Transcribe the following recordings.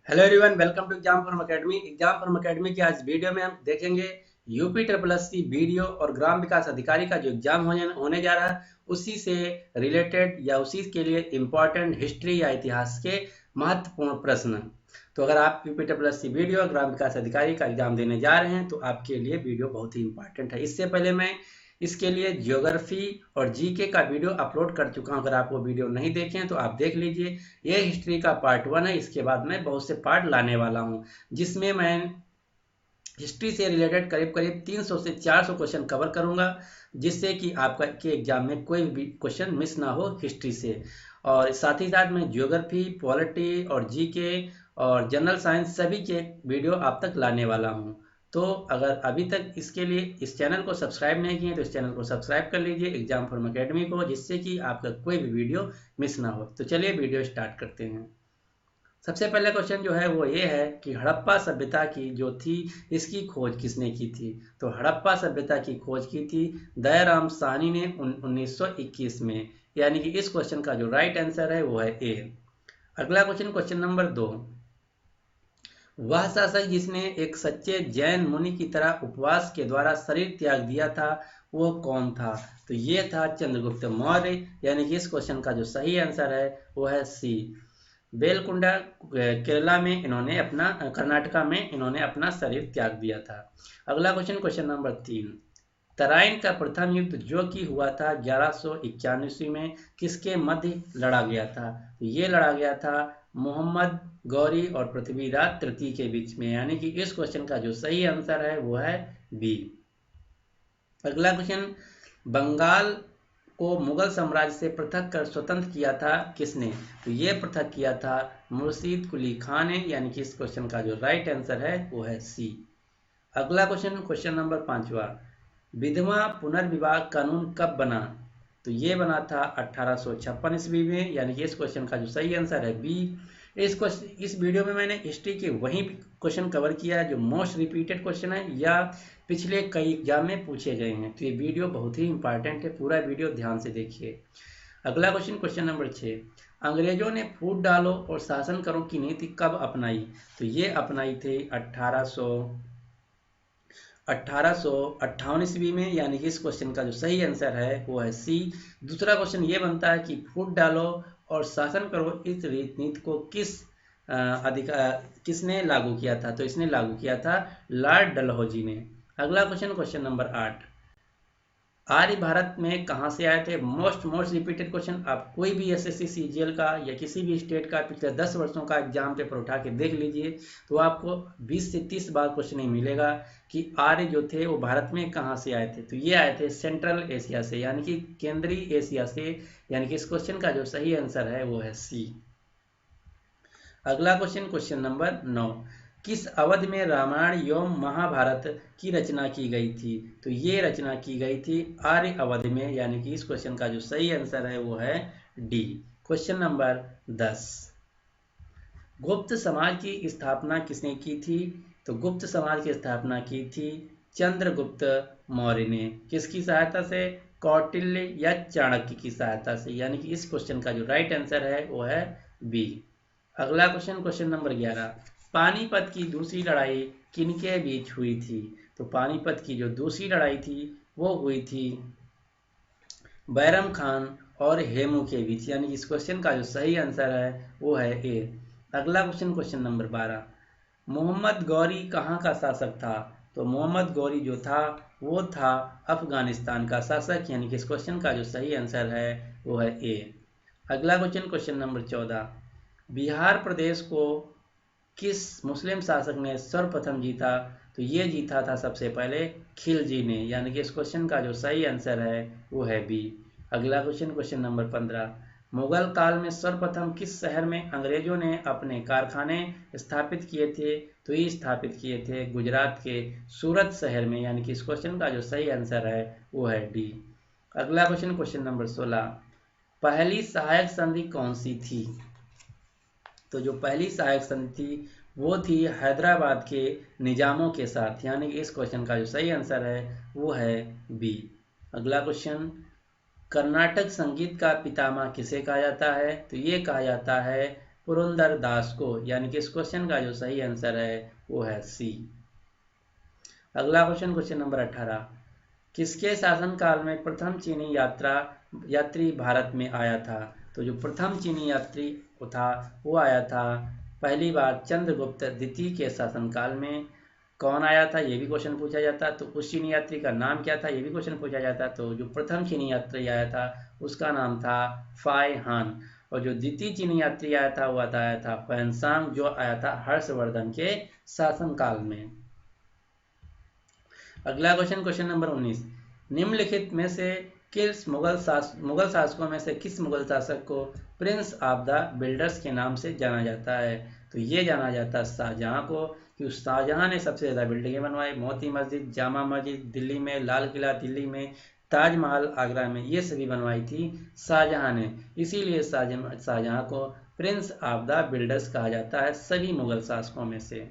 Hello everyone, welcome to exam form academy. Exam form academy की आज video में हम देखेंगे UP triple S C BDO और ग्राम विकास अधिकारी का जो एग्जाम होने जा रहा है उसी से रिलेटेड या उसी के लिए इम्पोर्टेंट हिस्ट्री या इतिहास के महत्वपूर्ण प्रश्न। तो अगर आप UP triple S C BDO और ग्राम विकास अधिकारी का एग्जाम देने जा रहे हैं तो आपके लिए वीडियो बहुत ही इंपॉर्टेंट है। इससे पहले मैं इसके लिए ज्योग्राफी और जीके का वीडियो अपलोड कर चुका हूं। अगर आप वो वीडियो नहीं देखे हैं तो आप देख लीजिए। ये हिस्ट्री का पार्ट 1 है। इसके बाद मैं बहुत से पार्ट लाने वाला हूं जिसमें मैं हिस्ट्री से रिलेटेड करीब करीब 300 से 400 क्वेश्चन कवर करूंगा, जिससे कि आपका के एग्जाम में कोई भी क्वेश्चन मिस ना हो हिस्ट्री से। और साथ ही साथ मैं ज्योग्राफी, पॉलिटी और जीके और जनरल साइंस सभी के वीडियो आप तक लाने वाला हूं। तो अगर अभी तक इसके लिए इस चैनल को सब्सक्राइब नहीं किए तो इस चैनल को सब्सक्राइब कर लीजिए एग्जाम फॉर्म एकेडमी को, जिससे कि आपका कोई भी वीडियो मिस ना हो। तो चलिए वीडियो स्टार्ट करते हैं। सबसे पहले क्वेश्चन जो है वो ये है कि हड़प्पा सभ्यता की जो थी इसकी खोज किसने की थी। तो हड़प्पा सभ्यता की खोज की थी दयाराम साहनी ने 1921 में, यानी कि इस क्वेश्चन का जो राइट आंसर है वो है ए। अगला क्वेश्चन, क्वेश्चन नंबर 2। वह शासक जिसने एक सच्चे जैन मुनि की तरह उपवास के द्वारा शरीर त्याग दिया था वो कौन था। तो ये था चंद्रगुप्त मौर्य, यानी कि इस क्वेश्चन का जो सही आंसर है वो है सी। बेलकुंडा केरला में इन्होंने अपना कर्नाटका में इन्होंने अपना शरीर त्याग दिया था। अगला क्वेश्चन, क्वेश्चन नंबर 3। तराइन का प्रथम युद्ध जो कि हुआ था 1191 ईस्वी में किसके मध्य लड़ा गया था। तो ये लड़ा गया था मोहम्मद गौरी और पृथ्वीराज तृतीय के बीच में, यानी कि इस क्वेश्चन का जो सही आंसर है वो है बी। अगला क्वेश्चन, बंगाल को मुगल साम्राज्य से पृथक कर स्वतंत्र किया था किसने। तो ये पृथक किया था मुर्शीद कुली खान ने, यानी कि इस क्वेश्चन का जो राइट आंसर है वो है सी। अगला क्वेश्चन, क्वेश्चन नंबर 5वां। विधवा पुनर्विवाह कानून कब बना। तो ये बना था 1856 ईस्वी में, यानी कि इस क्वेश्चन का जो सही आंसर है बी। इस वीडियो में मैंने हिस्ट्री के वही क्वेश्चन कवर किया है जो मोस्ट रिपीटेड क्वेश्चन है या पिछले कई एग्जाम में पूछे गए हैं। तो ये वीडियो बहुत ही इंपॉर्टेंट है, पूरा वीडियो ध्यान से देखिए। अगला क्वेश्चन, क्वेश्चन नंबर 6। अंग्रेजों ने फूट डालो और शासन करो की नीति कब अपनाई। तो ये अपनाई थी 1858 ईस्वी में, यानी कि इस क्वेश्चन का जो सही आंसर है वो है सी। दूसरा क्वेश्चन ये बनता है कि फूट डालो और शासन करो इस नीति को किसने लागू किया था। तो इसने लागू किया था लॉर्ड डलहौजी ने। अगला क्वेश्चन, क्वेश्चन नंबर 8। आर्य भारत में कहाँ से आए थे। Most repeated question. आप कोई भी एसएससी सीजीएल का या किसी भी स्टेट का पिछले 10 वर्षों का एग्जाम पेपर उठा के देख लीजिए तो आपको 20 से 30 बार क्वेश्चन ही मिलेगा कि आर्य जो थे वो भारत में कहाँ से आए थे। तो ये आए थे सेंट्रल एशिया से, यानी कि केंद्रीय एशिया से, यानी कि इस क्वेश्चन का जो सही आंसर है वो है सी। अगला क्वेश्चन, क्वेश्चन नंबर 9। किस अवधि में रामायण एवं महाभारत की रचना की गई थी। तो ये रचना की गई थी आर्य अवधि में, यानी कि इस क्वेश्चन का जो सही आंसर है वो है डी। Question number 10। गुप्त समाज की स्थापना किसने की थी। तो गुप्त समाज की स्थापना की थी चंद्रगुप्त मौर्य ने। किसकी सहायता से, कौटिल्य या चाणक्य की सहायता से, यानी कि इस क्वेश्चन का जो राइट आंसर है वो है बी। अगला क्वेश्चन, क्वेश्चन नंबर 11। पानीपत की दूसरी लड़ाई किनके बीच हुई थी। तो पानीपत की जो दूसरी लड़ाई थी वो हुई थी बैरम खान और हेमू के बीच, यानी इस क्वेश्चन का जो सही आंसर है वो है ए। अगला question, question number 12। Mohammad Ghori कहाँ का शासक था। तो मोहम्मद गौरी जो था वो था अफगानिस्तान का शासक, यानी कि इस क्वेश्चन का जो सही आंसर है वो है ए। अगला क्वेश्चन, क्वेश्चन नंबर 14। बिहार प्रदेश को किस मुस्लिम शासक ने सर्वप्रथम जीता। तो ये जीता था सबसे पहले खिलजी ने, यानी कि इस क्वेश्चन का जो सही आंसर है वो है बी। अगला क्वेश्चन, क्वेश्चन नंबर 15। मुगल काल में सर्वप्रथम किस शहर में अंग्रेजों ने अपने कारखाने स्थापित किए थे। तो ये स्थापित किए थे गुजरात के सूरत शहर में, यानी कि इस क्वेश्चन का जो सही आंसर है वो है डी। अगला क्वेश्चन, क्वेश्चन नंबर 16। पहली सहायक संधि कौन सी थी। तो जो पहली सहायक संधि थी वो थी हैदराबाद के निजामों के साथ, यानी कि इस क्वेश्चन का जो सही आंसर है वो है बी। अगला क्वेश्चन, कर्नाटक संगीत का पितामह किसे कहा जाता है। तो ये कहा जाता है पुरंदर दास को, यानी कि इस क्वेश्चन का जो सही आंसर है वो है सी। अगला क्वेश्चन, क्वेश्चन नंबर 18, किसके शासनकाल में प्रथम चीनी यात्री भारत में आया था? तो जो प्रथम चीनी यात्री था वो आया था पहली बार चंद्रगुप्त द्वितीय के शासनकाल में। कौन आया था ये भी क्वेश्चन पूछा जाता। तो उस चीनी यात्री का नाम क्या था ये भी क्वेश्चन पूछा जाता। तो जो प्रथम चीनी यात्री आया था उसका नाम था फाई हान, और जो द्वितीय चीनी यात्री आया था वो आया था ह्वेनसांग, जो आया था हर्षवर्धन के शासनकाल में। अगला क्वेश्चन, क्वेश्चन नंबर 19, निम्नलिखित में से किस मुगल शासकों में से किस मुगल शासक को प्रिंस ऑफ द बिल्डर्स के नाम से जाना जाता है? तो ये जाना जाता है शाहजहां को, क्योंकि शाहजहां ने सबसे ज़्यादा बिल्डिंगें बनवाई। मोती मस्जिद, जामा मस्जिद दिल्ली में, लाल किला दिल्ली में, ताजमहल आगरा में, ये सभी बनवाई थी शाहजहां ने। इसीलिए शाहजहां को प्रिंस ऑफ द बिल्डर्स कहा जाता है सभी मुगल शासकों में से।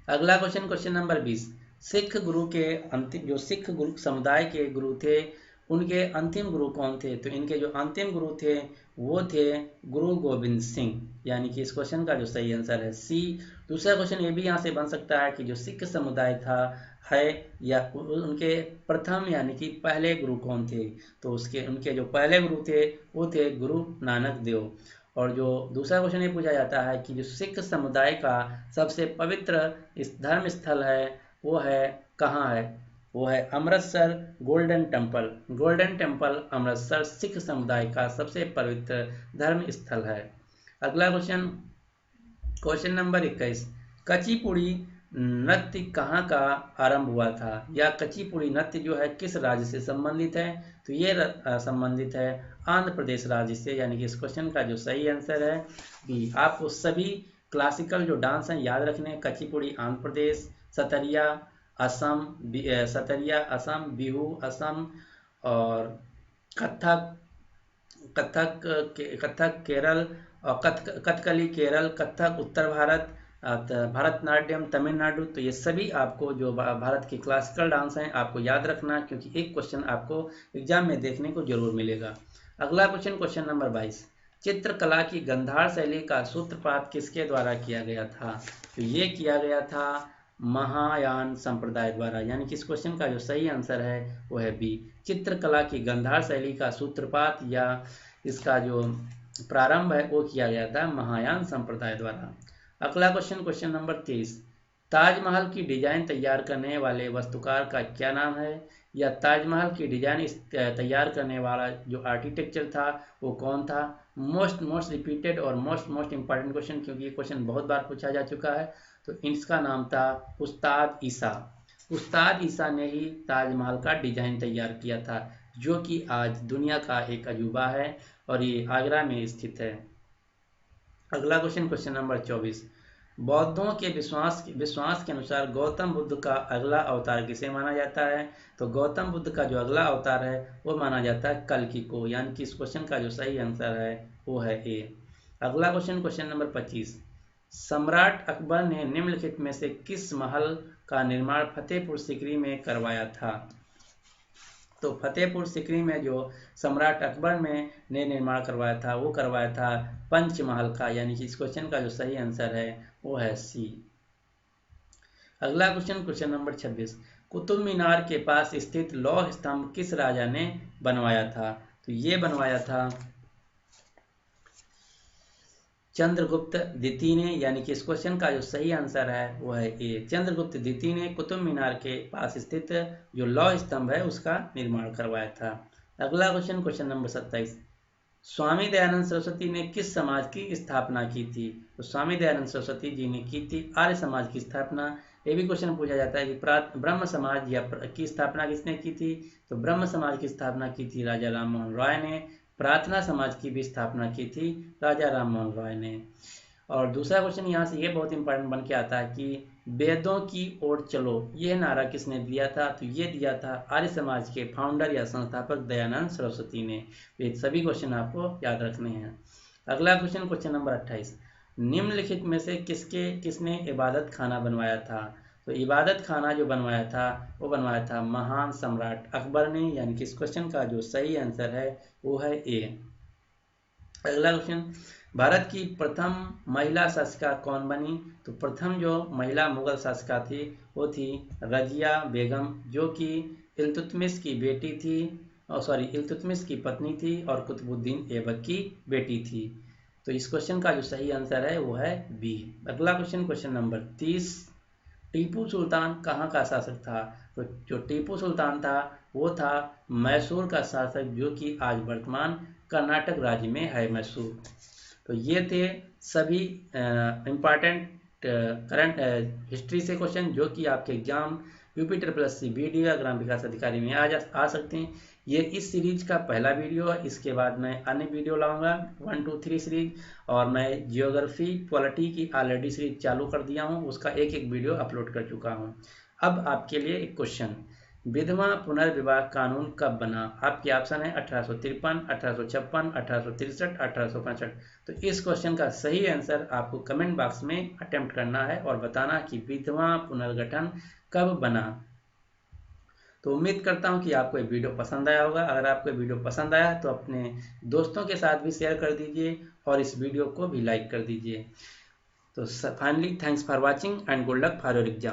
अगला क्वेश्चन, क्वेश्चन नंबर 20, सिख गुरु के अंतिम, जो सिख गुरु समुदाय के गुरु थे उनके अंतिम गुरु कौन थे? तो इनके जो अंतिम गुरु थे वो थे गुरु गोविंद सिंह, यानी कि इस क्वेश्चन का जो सही आंसर है सी। दूसरा क्वेश्चन ये भी यहाँ से बन सकता है कि जो सिख समुदाय था है या उनके प्रथम यानी कि पहले गुरु कौन थे? तो उनके जो पहले गुरु थे वो थे गुरु नानक देव। और जो दूसरा क्वेश्चन ये पूछा जाता है कि जो सिख समुदाय का सबसे पवित्र इस धर्म स्थल है वो है कहाँ है? वो है Amritsar golden temple. Golden temple Amritsar Sikh समुदाय का सबसे पवित्र धर्म स्थल है। अगला क्वेश्चन, क्वेश्चन नंबर 21, कचिपुड़ी नृत्य कहाँ का आरंभ हुआ था? या कचिपुड़ी नृत्य जो है किस राज्य से संबंधित है? तो ये संबंधित है आंध्र प्रदेश राज्य से, यानी कि इस क्वेश्चन का जो सही आंसर है बी। आपको सभी क्लासिकल जो डांस हैं याद रखने, कचिपुड़ी आंध्र प्रदेश, सतरिया असम, बिहू असम, और कथक कथक केरल, और कथकली केरल, कथक उत्तर भारत, भरतनाट्यम तमिलनाडु। तो ये सभी आपको जो भारत के क्लासिकल डांस हैं आपको याद रखना, क्योंकि एक क्वेश्चन आपको एग्जाम में देखने को जरूर मिलेगा। अगला क्वेश्चन, क्वेश्चन नंबर 22, चित्रकला की गंधार शैली का सूत्रपात किसके द्वारा किया गया था? तो ये किया गया था महायान संप्रदाय द्वारा, यानी कि इस क्वेश्चन का जो सही आंसर है वो है बी। चित्रकला की गंधार शैली का सूत्रपात या इसका जो प्रारंभ है वो किया गया था महायान संप्रदाय द्वारा। अगला क्वेश्चन, क्वेश्चन नंबर 23, ताजमहल की डिजाइन तैयार करने वाले वास्तुकार का क्या नाम है? या ताजमहल की डिजाइन तैयार करने वाला जो आर्किटेक्चर था वो कौन था? मोस्ट रिपीटेड और मोस्ट इंपॉर्टेंट क्वेश्चन, क्योंकि ये क्वेश्चन बहुत बार पूछा जा चुका है। तो इसका नाम था उस्ताद ईसा। उस्ताद ईसा ने ही ताजमहल का डिजाइन तैयार किया था, जो कि आज दुनिया का एक अजूबा है और ये आगरा में स्थित है। अगला क्वेश्चन, क्वेश्चन नंबर 24, बौद्धों के विश्वास के अनुसार गौतम बुद्ध का अगला अवतार किसे माना जाता है? तो गौतम बुद्ध का जो अगला अवतार है वो माना जाता है कल्कि को, यानी कि इस क्वेश्चन का जो सही आंसर है वो है ए। अगला क्वेश्चन, क्वेश्चन नंबर 25, सम्राट अकबर ने निम्नलिखित में से किस महल का निर्माण फतेहपुर सीकरी में करवाया था? तो फतेहपुर सीकरी में जो सम्राट अकबर ने निर्माण करवाया था वो करवाया था पंचमहल का, यानी कि इस क्वेश्चन का जो सही आंसर है वो है सी। अगला question, question number 26, Qutub Minar के पास स्थित लौह स्तंभ किस राजा ने बनवाया था? तो ये बनवाया था चंद्रगुप्त द्वितीय ने, यानी कि इस क्वेश्चन का जो सही आंसर है वो है ए। चंद्रगुप्त द्वितीय ने कुतुब मीनार के पास स्थित जो लौह स्तंभ है उसका निर्माण करवाया था। अगला question, question number 27, Swami Dayanand Saraswati ने किस समाज की स्थापना की थी? तो स्वामी दयानंद सरस्वती जी ने की थी आर्य समाज की स्थापना। ये भी क्वेश्चन पूछा जाता है कि ब्रह्म समाज की स्थापना किसने की थी? तो ब्रह्म समाज की स्थापना की थी राजा राम मोहन राय ने। प्रार्थना समाज की भी स्थापना की थी राजा राम मोहन राय ने। और दूसरा क्वेश्चन यहाँ से ये बहुत इंपॉर्टेंट बन के आता है कि वेदों की ओर चलो ये नारा किसने दिया था? तो ये दिया था आर्य समाज के फाउंडर या संस्थापक दयानंद सरस्वती ने। ये सभी क्वेश्चन आपको याद रखने हैं। अगला क्वेश्चन, क्वेश्चन नंबर 28, निम्नलिखित में से किसने इबादत खाना बनवाया था? तो इबादत खाना जो बनवाया था वो बनवाया था महान सम्राट अकबर ने, यानी कि इस क्वेश्चन का जो सही आंसर है वो है ए। अगला क्वेश्चन, भारत की प्रथम महिला शासिका कौन बनी? तो प्रथम जो महिला मुगल शासिका थी वो थी रजिया बेगम, जो कि इल्तुतमिश की बेटी थी, सॉरी इल्तुतमिश की पत्नी थी और कुतुबुद्दीन ऐबक की बेटी थी। तो इस क्वेश्चन का जो सही आंसर है वो है बी। अगला question, question number 30, Tipu Sultan कहाँ का शासक था? तो जो टीपू सुल्तान था वो था मैसूर का शासक, जो कि आज वर्तमान कर्नाटक राज्य में है मैसूर। तो ये थे सभी इम्पॉर्टेंट करंट हिस्ट्री से क्वेश्चन जो कि आपके exam UP triple S C BDO या ग्राम विकास अधिकारी में आ सकते हैं। ये इस सीरीज का पहला वीडियो है। इसके बाद मैं अन्य वीडियो लाऊंगा 1 2 3 सीरीज, और मैं जियोग्राफी पॉलिटी की ऑलरेडी सीरीज चालू कर दिया हूँ, उसका एक एक वीडियो अपलोड कर चुका हूँ। अब आपके लिए एक क्वेश्चन, विधवा पुनर्विवाह कानून कब बना? आपके ऑप्शन है 1853, 1856, 1863, 1865। तो इस क्वेश्चन का सही आंसर आपको कमेंट बॉक्स में अटेम्प्ट करना है और बताना कि विधवा पुनर्गठन कब बना। तो उम्मीद करता हूं कि आपको ये वीडियो पसंद आया होगा। अगर आपको ये वीडियो पसंद आया तो अपने दोस्तों के साथ भी शेयर कर दीजिए और इस वीडियो को भी लाइक कर दीजिए। तो finally thanks for watching and good luck for your exam.